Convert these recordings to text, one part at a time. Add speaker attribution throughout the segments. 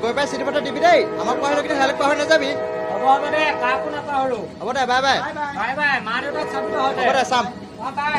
Speaker 1: গৈ পাই চিঠিপত্ৰ দিবি দেই আমাক পাহৰি কিন্তু হেল্প পাহৰি নাযাবি
Speaker 2: হ'ব দে কাকো নাপাহৰো
Speaker 1: হ'ব দে বাই বাই
Speaker 2: বাই বাই মা দেউতাক চাবি
Speaker 1: হ'ব দে চাম
Speaker 2: বাই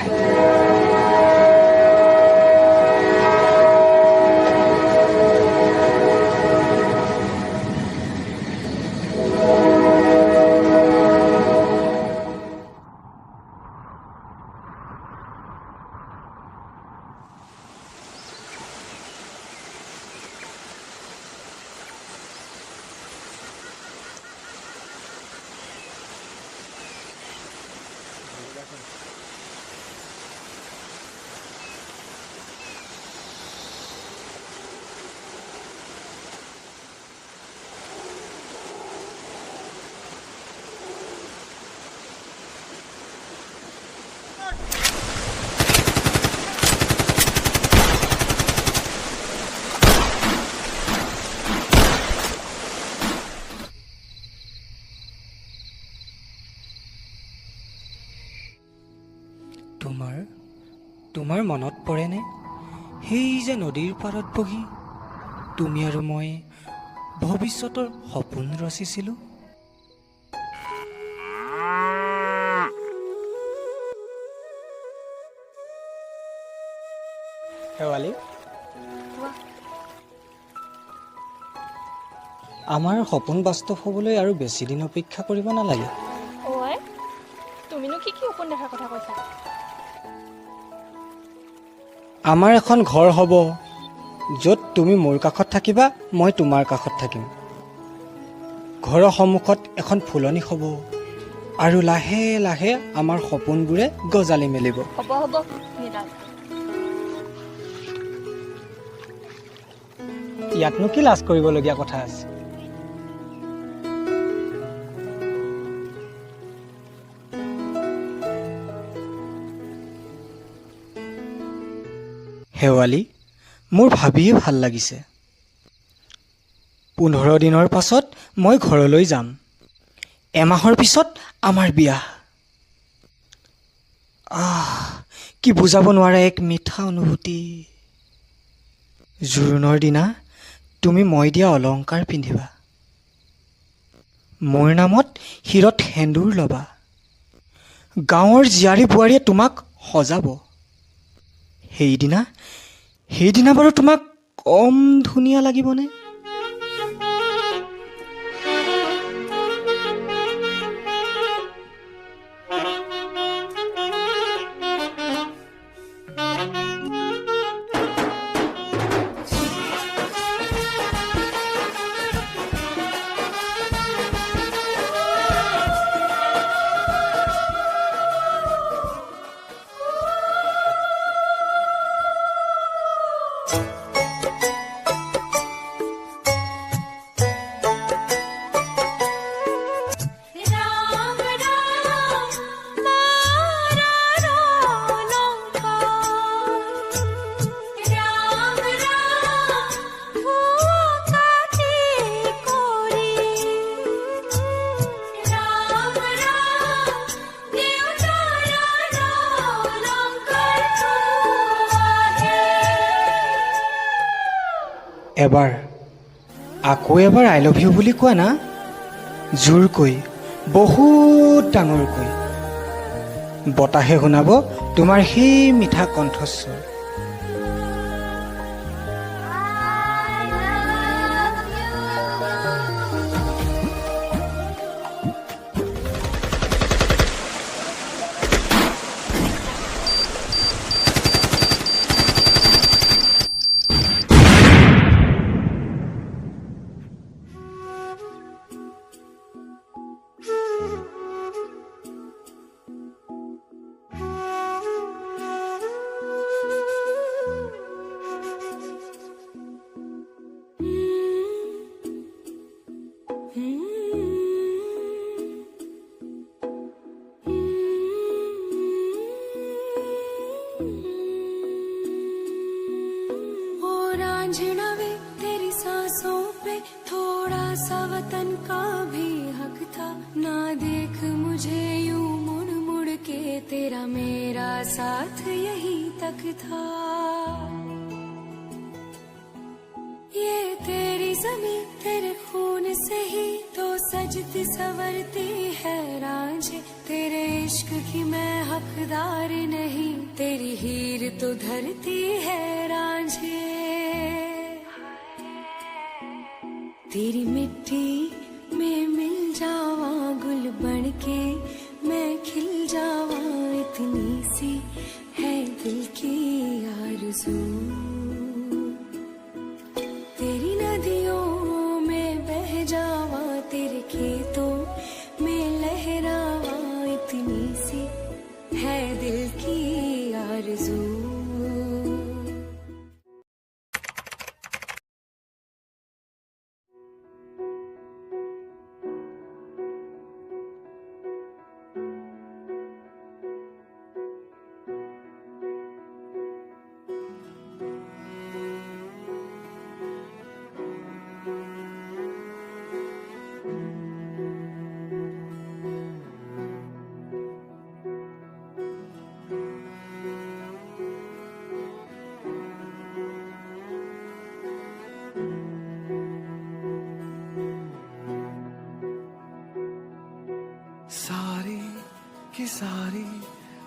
Speaker 3: তোমাৰ মনত পৰেনে সেই যে নদীৰ পাৰত বহি তুমি আৰু মই ভৱিষ্যতৰ সপোন ৰচিছিলোঁ শেৱালি আমাৰ সপোন বাস্তৱ হ'বলৈ আৰু বেছি দিন অপেক্ষা কৰিব নালাগে
Speaker 4: অই তুমিনো কি সপোন দেখাৰ কথা কৈছা
Speaker 3: আমাৰ এখন ঘৰ হ'ব য'ত তুমি মোৰ কাষত থাকিবা মই তোমাৰ কাষত থাকিম ঘৰৰ সন্মুখত এখন ফুলনি হ'ব আৰু লাহে লাহে আমাৰ সপোনবোৰে গজালি মেলিব
Speaker 4: হ'ব নিৰাজ
Speaker 3: ইয়াতনো কি লাজ কৰিবলগীয়া কথা আছে শেৱালি মোৰ ভাবিয়ে ভাল লাগিছে 15 দিনৰ পাছত মই ঘৰলৈ যাম এমাহৰ পিছত আমাৰ বিয়া কি বুজাব নোৱাৰা এক মিঠা অনুভূতি জোৰোণৰ দিনা তুমি মই দিয়া অলংকাৰ পিন্ধিবা মোৰ নামত শিৰত সেন্দুৰ ল'বা গাঁৱৰ জীয়াৰী বোৱাৰীয়ে তোমাক সজাব সেইদিনা বাৰু তোমাক কম ধুনীয়া লাগিবনে আকৌ এবাৰ আই লভ ইউ বুলি কোৱা না জোৰকৈ বহুত ডাঙৰকৈ বতাহে শুনাব তোমাৰ সেই মিঠা কণ্ঠস্বৰ
Speaker 5: तेरा मेरा साथ यही तक था ये तेरी जमी तेरे खून से ही तो सजती संवरती है रांझे, तेरे इश्क की मैं हकदार नहीं, तेरी हीर तो धरती है रांझे। तेरी मिट्टी में मिल जावा गुल बन के मैं खिल जावा, इतनी सी है दिल की आरज़ू। तेरी नदियों में बह जावा, तेरे खेतों में लहरावा, इतनी सी है दिल की आरज़ू।
Speaker 6: सारी की सारी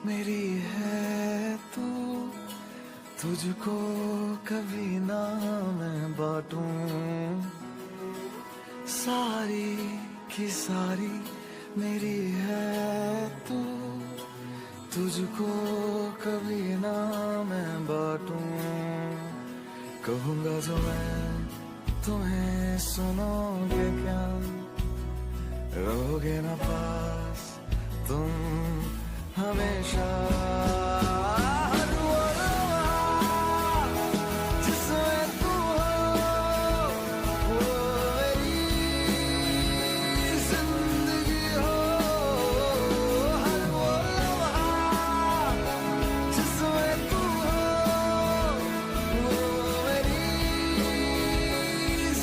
Speaker 6: मेरी है तू, तुझको कभी ना मैं बांटूं। सारी की सारी मेरी है तू, तुझको कभी ना मैं बांटूं। कहूँगा जो मैं तुम्हें, सुनोगे क्या? रहोगे ना पास तुम हमेशा। हर वो लम्हा जिसमें तू हो, वो मेरी जिंदगी हो। हर वो लम्हा जिसमें तू हो, वो मेरी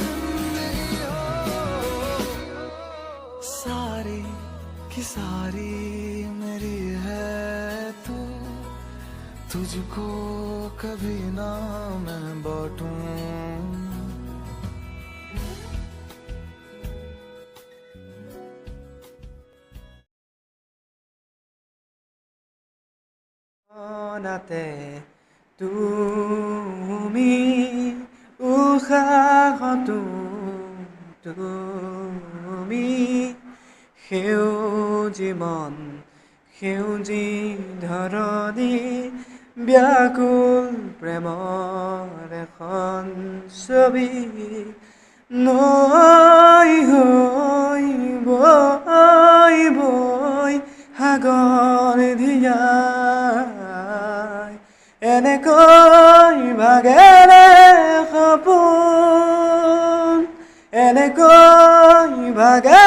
Speaker 6: जिंदगी हो। सारी की सारी मेरी है तू, तुझको कभी ना मैं बांटूं।
Speaker 3: নাতে তুমি উশাহতো তুমি সেউজী মন সেউজী ধৰণী ব্যাকুল প্ৰেমৰ এখন ছবি নৈ হৈ বৈ বৈ সাগৰ ধিয়াই এনেকৈ ভাগেৰে সপোন এনেকৈ ভাগে